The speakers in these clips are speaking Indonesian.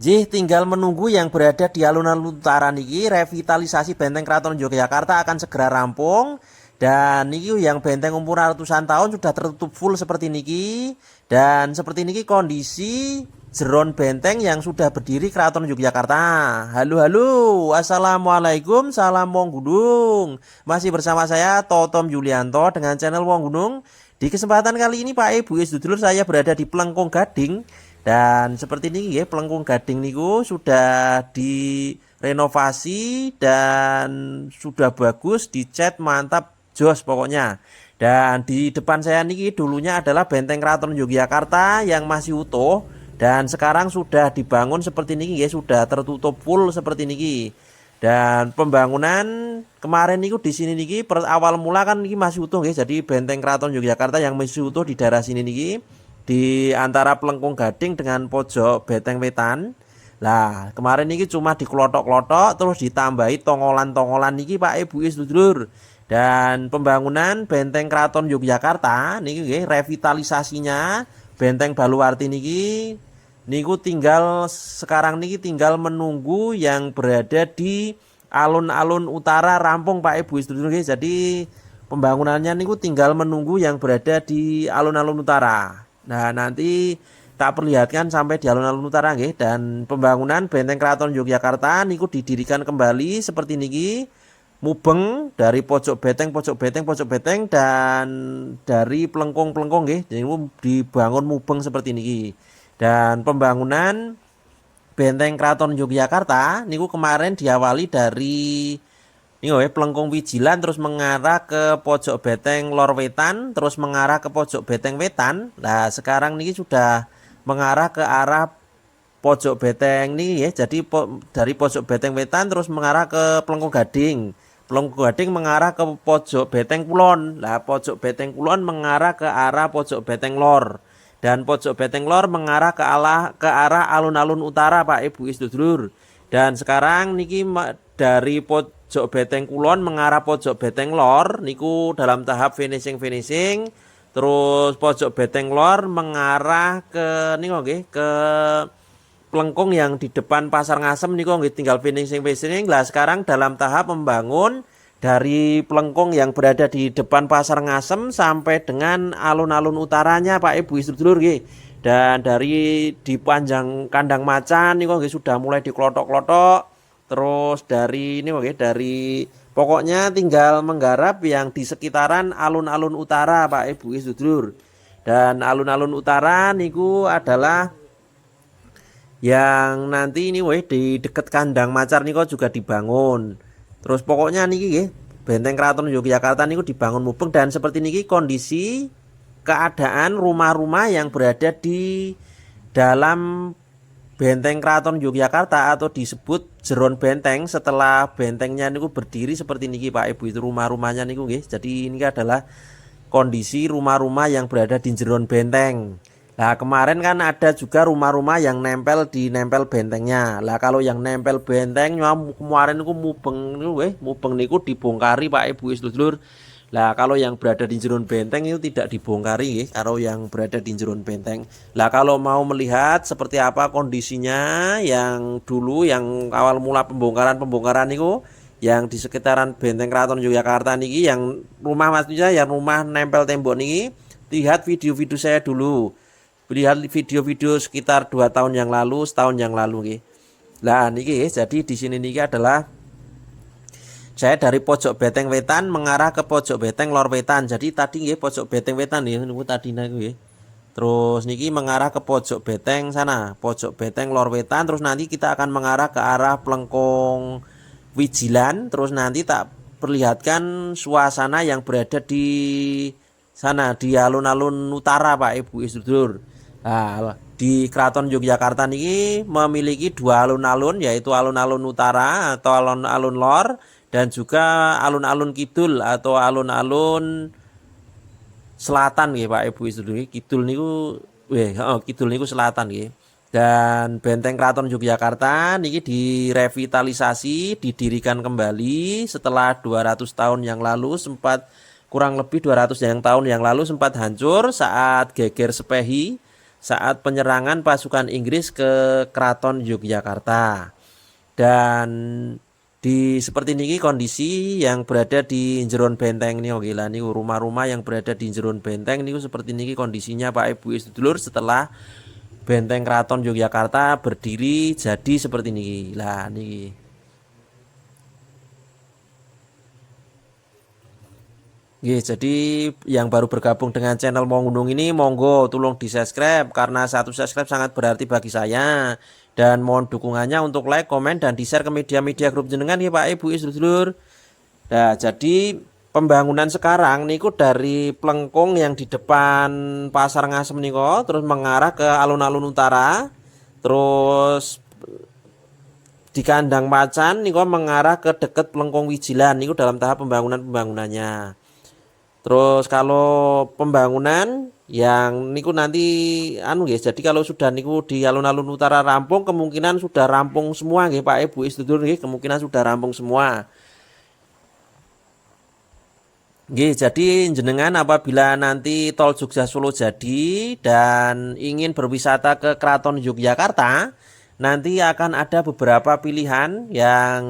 Jih, tinggal menunggu yang berada di alun-alun utara niki revitalisasi Benteng Keraton Yogyakarta akan segera rampung. Dan niki yang benteng umur ratusan tahun sudah tertutup full seperti niki. Dan seperti niki kondisi jeron benteng yang sudah berdiri Keraton Yogyakarta. Halo halo, assalamualaikum, salam Wong Gunung. Masih bersama saya Totom Yulianto dengan channel Wong Gunung. Di kesempatan kali ini Pak Ibu Sedulur, saya berada di Plengkung Gading. Dan seperti ini ya, Plengkung Gading niku sudah direnovasi dan sudah bagus, dicat mantap, jos pokoknya. Dan di depan saya niki dulunya adalah Benteng Keraton Yogyakarta yang masih utuh dan sekarang sudah dibangun seperti ini ya, sudah tertutup full seperti ini. Dan pembangunan kemarin niku di sini niki awal mula kan niki masih utuh ya. Jadi Benteng Keraton Yogyakarta yang masih utuh di daerah sini niki di antara Plengkung Gading dengan pojok Beteng Wetan. Lah, kemarin niki cuma diklotok-klotok terus ditambahi tongolan-tongolan niki Pak Ibu Sedulur. Dan pembangunan Benteng Keraton Yogyakarta niki nggih revitalisasinya Benteng Baluwarti niki niku sekarang niki tinggal menunggu yang berada di alun-alun utara rampung Pak Ibu Sedulur nggih. Jadi pembangunannya niku tinggal menunggu yang berada di alun-alun utara. Nah, nanti tak perlihatkan sampai di alun-alun utara nggih. Dan pembangunan Benteng Keraton Yogyakarta niku didirikan kembali seperti niki, mubeng dari pojok beteng dan dari pelengkung nggih. Jadi dibangun mubeng seperti niki. Dan pembangunan Benteng Keraton Yogyakarta niku kemarin diawali dari ini Plengkung Wijilan terus mengarah ke pojok Beteng Lor Wetan terus mengarah ke pojok Beteng Wetan. Nah, sekarang ini sudah mengarah ke arah pojok Beteng nih ya. Jadi dari pojok Beteng Wetan terus mengarah ke Plengkung Gading. Plengkung Gading mengarah ke pojok Beteng Kulon. Nah, pojok Beteng Kulon mengarah ke arah pojok Beteng Lor. Dan pojok Beteng Lor mengarah ke arah alun-alun utara Pak Ibu Sedulur. Dan sekarang niki dari pojok Beteng Kulon mengarah pojok Beteng Lor niku dalam tahap finishing. Terus pojok Beteng Lor mengarah ke niku nggih ke Plengkung yang di depan Pasar Ngasem niku nggih tinggal finishing. Lah sekarang dalam tahap membangun dari Plengkung yang berada di depan Pasar Ngasem sampai dengan alun-alun utaranya Pak Ibu Sedulur nggih. Dan dari di panjang kandang macan niku nggih sudah mulai diklotok-klotok. Terus dari ini oke, dari pokoknya tinggal menggarap yang di sekitaran alun-alun utara Pak Ibu Sedulur. Dan alun-alun utara niku adalah yang nanti ini di dekat kandang macan niku juga dibangun. Terus pokoknya niki nggih Benteng Keraton Yogyakarta niku dibangun mubeng dan seperti niki kondisi keadaan rumah-rumah yang berada di dalam Benteng Keraton Yogyakarta atau disebut jeron benteng setelah bentengnya niku berdiri seperti niki Pak Ibu. Itu rumah-rumahnya niku nggih. Jadi ini adalah kondisi rumah-rumah yang berada di jeron benteng. Nah, kemarin kan ada juga rumah-rumah yang nempel bentengnya. Lah kalau yang nempel benteng kemarin niku mubeng niku dibongkari Pak Ibu Sedulur. Lah kalau yang berada di jeron benteng itu tidak dibongkari ya, kalau yang berada di jeron benteng. Lah kalau mau melihat seperti apa kondisinya yang dulu yang awal mula pembongkaran itu yang di sekitaran Benteng Keraton Yogyakarta niki yang rumah maksudnya yang rumah nempel tembok niki, lihat video-video saya dulu. Lihat video-video sekitar 2 tahun yang lalu, setahun yang lalu nggih. Lah niki jadi di sini niki adalah saya dari pojok Beteng Wetan mengarah ke pojok Beteng Lor Wetan. Jadi tadi nggih pojok Beteng Wetan nggih niku tadi nggih. Terus niki mengarah ke pojok Beteng sana, pojok Beteng Lor Wetan terus nanti kita akan mengarah ke arah Plengkung Wijilan terus nanti tak perlihatkan suasana yang berada di sana di alun-alun utara Pak Ibu Sedulur. Nah, di Keraton Yogyakarta niki memiliki 2 alun-alun yaitu alun-alun utara atau alun-alun lor dan juga alun-alun kidul atau alun-alun selatan nggih Pak Ibu Sedulur. Kidul niku selatan nggih. Dan Benteng Keraton Yogyakarta niki direvitalisasi, didirikan kembali setelah 200 tahun yang lalu kurang lebih 200 tahun yang lalu sempat hancur saat geger Sepehi saat penyerangan pasukan Inggris ke Keraton Yogyakarta. Dan di seperti niki kondisi yang berada di jeron benteng nih, oke lah, nih rumah-rumah yang berada di jeron benteng nih seperti niki kondisinya Pak Ibu sedulur setelah benteng Keraton Yogyakarta berdiri jadi seperti niki. Lah niki. Jadi yang baru bergabung dengan channel Mo Gunung ini monggo tolong di subscribe karena satu subscribe sangat berarti bagi saya, dan mohon dukungannya untuk like, komen, dan di share ke media-media grup jenengan ya Pak Ibu sedulur. Nah jadi pembangunan sekarang niku dari Plengkung yang di depan Pasar Ngasem niko terus mengarah ke alun-alun utara, terus di Kandang Macan niko mengarah ke dekat Plengkung Wijilan niku dalam tahap pembangunannya. Terus kalau pembangunan yang niku nanti jadi kalau sudah niku di alun-alun utara rampung, kemungkinan sudah rampung semua nggih Pak Ibu sedulur nggih, kemungkinan sudah rampung semua. Jadi jenengan apabila nanti tol Jogja Solo jadi dan ingin berwisata ke Keraton Yogyakarta, nanti akan ada beberapa pilihan yang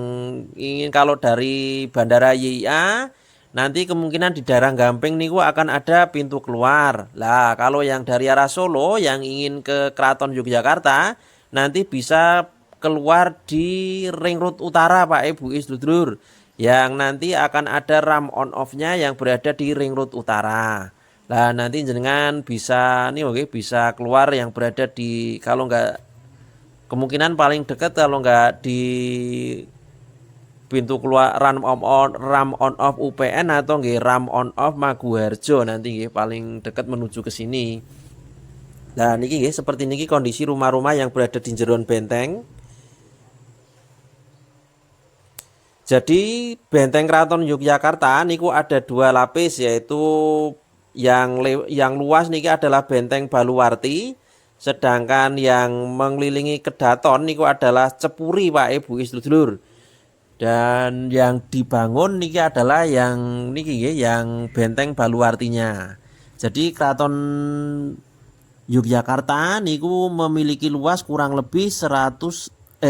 ingin kalau dari Bandara YIA. Nanti kemungkinan di daerah Gamping niku akan ada pintu keluar. Lah, kalau yang dari arah Solo yang ingin ke Keraton Yogyakarta, nanti bisa keluar di Ring Road Utara Pak Ibu sedulur. Yang nanti akan ada ram on off-nya yang berada di Ring Road Utara. Lah, nanti jenengan bisa bisa keluar yang berada di, kalau enggak, kemungkinan paling dekat kalau enggak di pintu keluar ram on off UPN atau nggih ram on off Maguwarjo, nanti nggih paling dekat menuju ke sini. Nah niki nggih seperti niki kondisi rumah-rumah yang berada di jeron benteng. Jadi benteng Keraton Yogyakarta niku ada dua lapis, yaitu yang luas niki adalah benteng Baluwarti, sedangkan yang mengelilingi Kedaton niku adalah Cepuri Pak Ibu sedulur. Dan yang dibangun niki adalah yang niki yang benteng Baluwartinya. Jadi Keraton Yogyakarta niku memiliki luas kurang lebih 184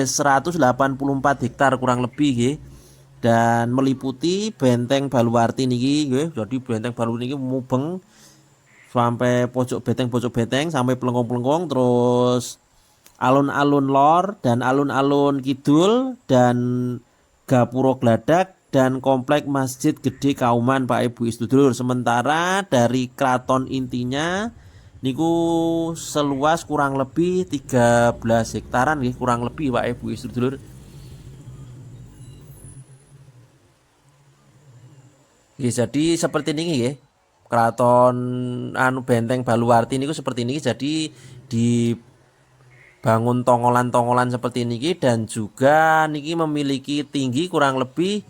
hektar kurang lebih nggih. Dan meliputi benteng Baluwarti niki nggih. Jadi benteng Baluwarti niki mubeng sampai pojok benteng sampai pelengkung-pelengkung, terus alun-alun lor dan alun-alun kidul dan Gapuro Gladak dan komplek Masjid Gede Kauman Pak Ibu sedulur. Sementara dari keraton intinya niku seluas kurang lebih 13 hektaran nggih, kurang lebih Pak Ibu sedulur. Jadi seperti ini nggih. Keraton benteng Baluwarti niku seperti ini, jadi di bangun tongolan-tongolan seperti niki, dan juga niki memiliki tinggi kurang lebih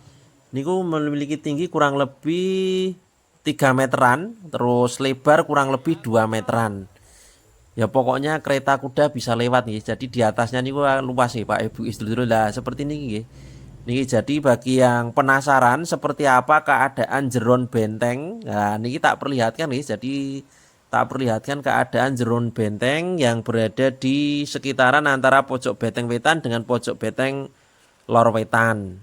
3 meteran, terus lebar kurang lebih 2 meteran. Ya pokoknya kereta kuda bisa lewat nih. Jadi di atasnya niku luas nih Pak Ibu sedulur. Lah seperti niki nggih. Niki jadi bagi yang penasaran seperti apa keadaan jeron benteng, nah niki tak perlihatkan nih. Jadi tak perlihatkan keadaan jeron benteng yang berada di sekitaran antara pojok benteng wetan dengan pojok benteng lor wetan.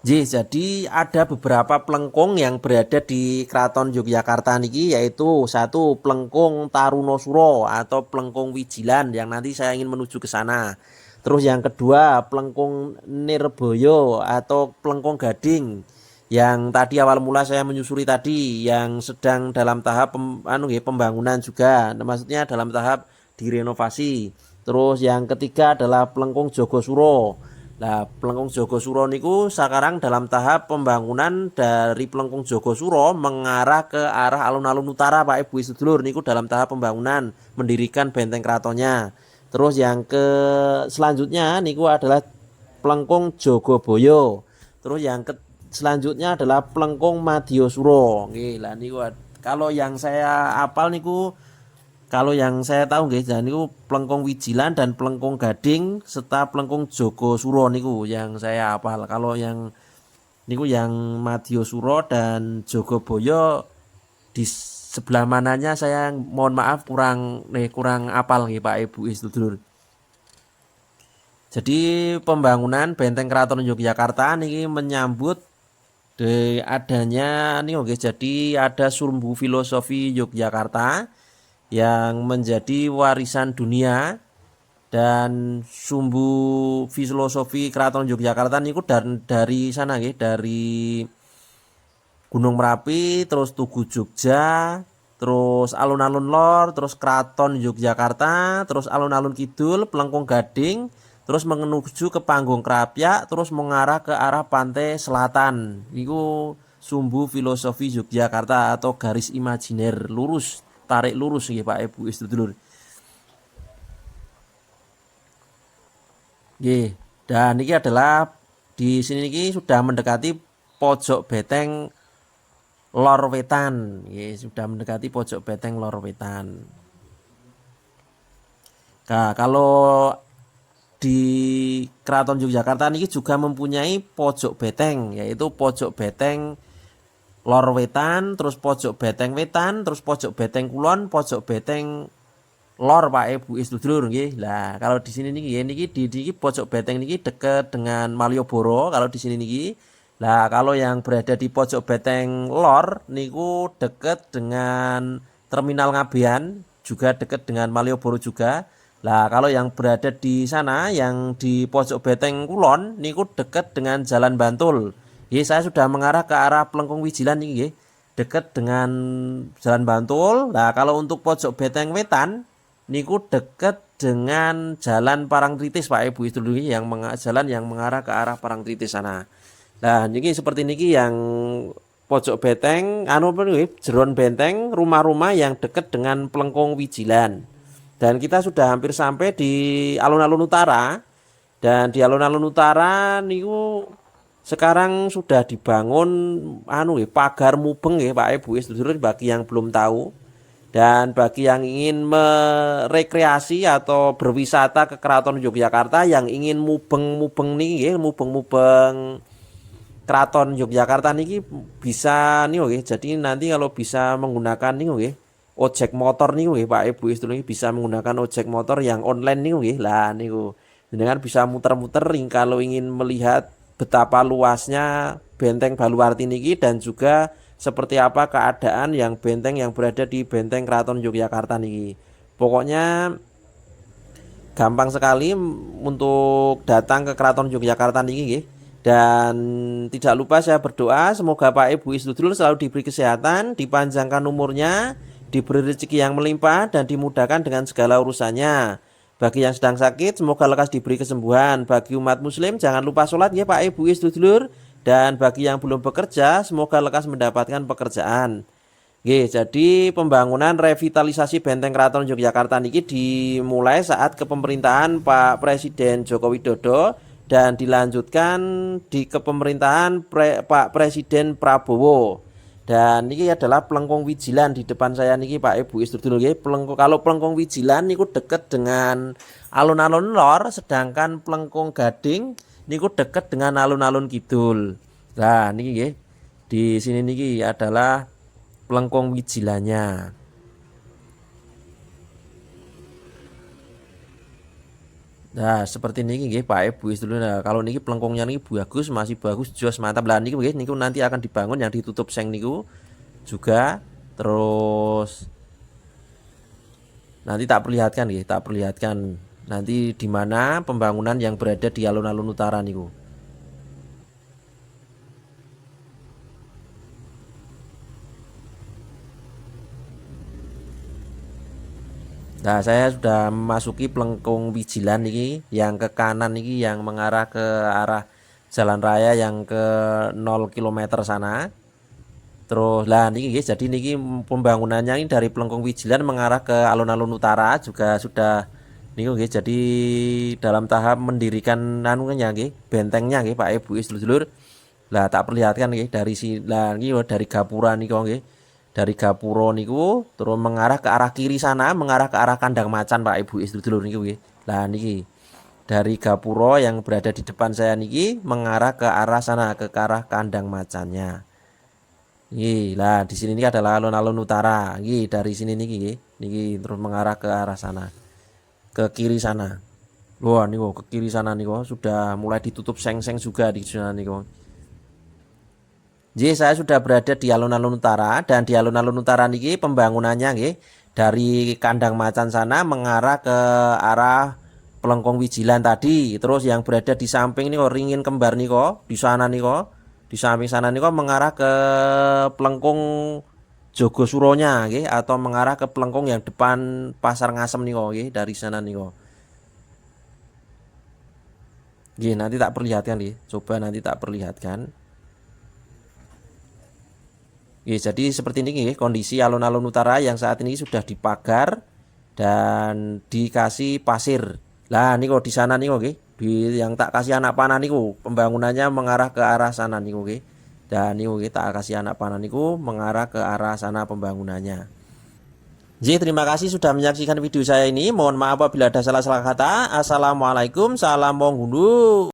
Jadi ada beberapa plengkung yang berada di Keraton Yogyakarta niki, yaitu satu Plengkung Tarunosuro atau Plengkung Wijilan yang nanti saya ingin menuju ke sana. Terus yang kedua Plengkung Nirboyo atau Plengkung Gading yang tadi awal mula saya menyusuri tadi, yang sedang dalam tahap pembangunan juga, maksudnya dalam tahap direnovasi. Terus yang ketiga adalah Plengkung Jogosuro. Nah, Plengkung Jogosuro niku sekarang dalam tahap pembangunan dari Plengkung Jogosuro mengarah ke arah alun-alun utara Pak Ibu sedulur, niku dalam tahap pembangunan mendirikan benteng keratonnya. Terus yang ke selanjutnya niku adalah Plengkung Jogoboyo. Terus yang selanjutnya adalah Plengkung Madiosuro. Nggih, lah niku kalau yang saya apal niku, kalau yang saya tahu nggih, niku Plengkung Wijilan dan Plengkung Gading serta Plengkung Jogosuro niku yang saya apal. Kalau yang niku yang Madiosuro dan Jogoboyo sebelah mananya saya mohon maaf kurang apal nggih Pak Ibu sedulur. Jadi pembangunan Benteng Keraton Yogyakarta niki menyambut adanya nih oke, jadi ada sumbu filosofi Yogyakarta yang menjadi warisan dunia, dan sumbu filosofi Keraton Yogyakarta niku dari sana nggih, dari Gunung Merapi, terus Tugu Jogja, terus alun-alun lor, terus Keraton Yogyakarta, terus alun-alun kidul, Plengkung Gading, terus menuju ke Panggung Krapyak, terus mengarah ke arah pantai selatan. Niku sumbu filosofi Yogyakarta atau garis imajiner lurus, tarik lurus nggih Pak Ibu sedulur. Nggih, dan ini adalah di sini niki sudah mendekati pojok Beteng Lor Wetan, sudah mendekati pojok Beteng Lor Wetan. Nah, kalau di Keraton Yogyakarta ini juga mempunyai pojok beteng, yaitu pojok beteng Lor Wetan, terus pojok beteng Wetan, terus pojok beteng Kulon, pojok beteng Lor Pak Ibu sedulur nggih. Lah, kalau di sini niki di pojok beteng niki dekat dengan Malioboro kalau di sini niki. Lah, kalau yang berada di pojok beteng Lor niku dekat dengan Terminal Ngabean, juga dekat dengan Malioboro juga. Lah, kalau yang berada di sana yang di pojok beteng Kulon niku dekat dengan Jalan Bantul. Saya sudah mengarah ke arah Plengkung Wijilan niki, dekat dengan Jalan Bantul. Nah, kalau untuk pojok beteng Wetan niku dekat dengan Jalan Parangtritis Pak Ibu sedulur, yang jalan yang mengarah ke arah Parangtritis sana. Nah, niki seperti niki yang pojok beteng jeron benteng, rumah-rumah yang dekat dengan Plengkung Wijilan. Dan kita sudah hampir sampai di alun-alun utara. Dan di alun-alun utara niku sekarang sudah dibangun pagar mubeng ya Pak Ibu sedulur, bagi yang belum tahu. Dan bagi yang ingin merekreasi atau berwisata ke Keraton Yogyakarta, yang ingin mubeng-mubeng nih, mubeng-mubeng Keraton Yogyakarta niki bisa nih oke. Jadi nanti kalau bisa menggunakan nih oke, ojek motor nih oke Pak Ibu sedulur, bisa menggunakan ojek motor yang online nih oke. Lah niku dengan bisa muter-muter kalau ingin melihat betapa luasnya Benteng Baluwarti niki, dan juga seperti apa keadaan yang benteng yang berada di Benteng Keraton Yogyakarta niki. Pokoknya gampang sekali untuk datang ke Keraton Yogyakarta niki nggih. Dan tidak lupa saya berdoa semoga Pak Ibu sedulur selalu diberi kesehatan, dipanjangkan umurnya, diberi rezeki yang melimpah, dan dimudahkan dengan segala urusannya. Bagi yang sedang sakit semoga lekas diberi kesembuhan. Bagi umat muslim jangan lupa sholat ya Pak Ibu sedulur. Dan bagi yang belum bekerja semoga lekas mendapatkan pekerjaan. Jadi pembangunan revitalisasi Benteng Keraton Yogyakarta niki dimulai saat kepemerintahan Pak Presiden Joko Widodo dan dilanjutkan di kepemerintahan Pak Presiden Prabowo. Dan ini adalah Plengkung Wijilan di depan saya niki Pak Ibu sedulur nggih. Kalau Plengkung Wijilan niku dekat dengan alun-alun lor, sedangkan Plengkung Gading niku dekat dengan alun-alun kidul. Nah, niki nggih. Di sini niki adalah Plengkung Wijilannya. Nah, seperti niki nggih Pak Ibu sedulur. Nah, kalau niki plengkungnya niki bagus, masih bagus, jos mantap. Lah niki nggih, niku nanti akan dibangun yang ditutup seng niku juga. Terus nanti tak perlihatkan nanti di mana pembangunan yang berada di alun-alun utara niku. Nah, saya sudah memasuki Plengkung Wijilan niki, yang ke kanan niki yang mengarah ke arah jalan raya yang ke 0 km sana. Terus lah niki guys, jadi niki pembangunannya ini dari Plengkung Wijilan mengarah ke alun-alun utara juga sudah niku guys. Jadi dalam tahap mendirikan anunya nggih, bentengnya nggih Pak Ibu sedulur. Lah tak perlihatkan nggih dari lah niki dari gapura niku nggih. Dari gapura niku terus mengarah ke arah kiri sana, mengarah ke arah kandang macan Pak Ibu sedulur niku nggih. Lah niki dari gapura yang berada di depan saya niki mengarah ke arah sana, ke arah kandang macannya. Nggih, lah di sini ini adalah alun-alun utara. Nggih, dari sini niki nggih. Niki terus mengarah ke arah sana, ke kiri sana. Wah, niku ke kiri sana niku sudah mulai ditutup seng-seng juga di sana niku. Jadi saya sudah berada di alun-alun utara dan di alun-alun utara niki pembangunannya nggih dari kandang macan sana mengarah ke arah Pelengkong Wijilan tadi. Terus yang berada di samping nih ringin kembar nih kok di sana nih kok. Di samping sana nih kok mengarah ke Pelengkong Jogosuronya nggih atau mengarah ke Pelengkong yang depan Pasar Ngasem nih kok nggih dari sana nih kok. Nggih, nanti tak perlihatkan nggih. Coba nanti tak perlihatkan. Oke, jadi seperti ini nih, kondisi alun-alun utara yang saat ini sudah dipagar dan dikasih pasir. Lah nih kok di sana nih oke, di yang tak kasih anak panah niku pembangunannya mengarah ke arah sana nih oke. Dan nih oke tak kasih anak panah niku mengarah ke arah sana pembangunannya. Jadi terima kasih sudah menyaksikan video saya ini. Mohon maaf apabila ada salah-salah kata. Assalamualaikum, salam Monggunu.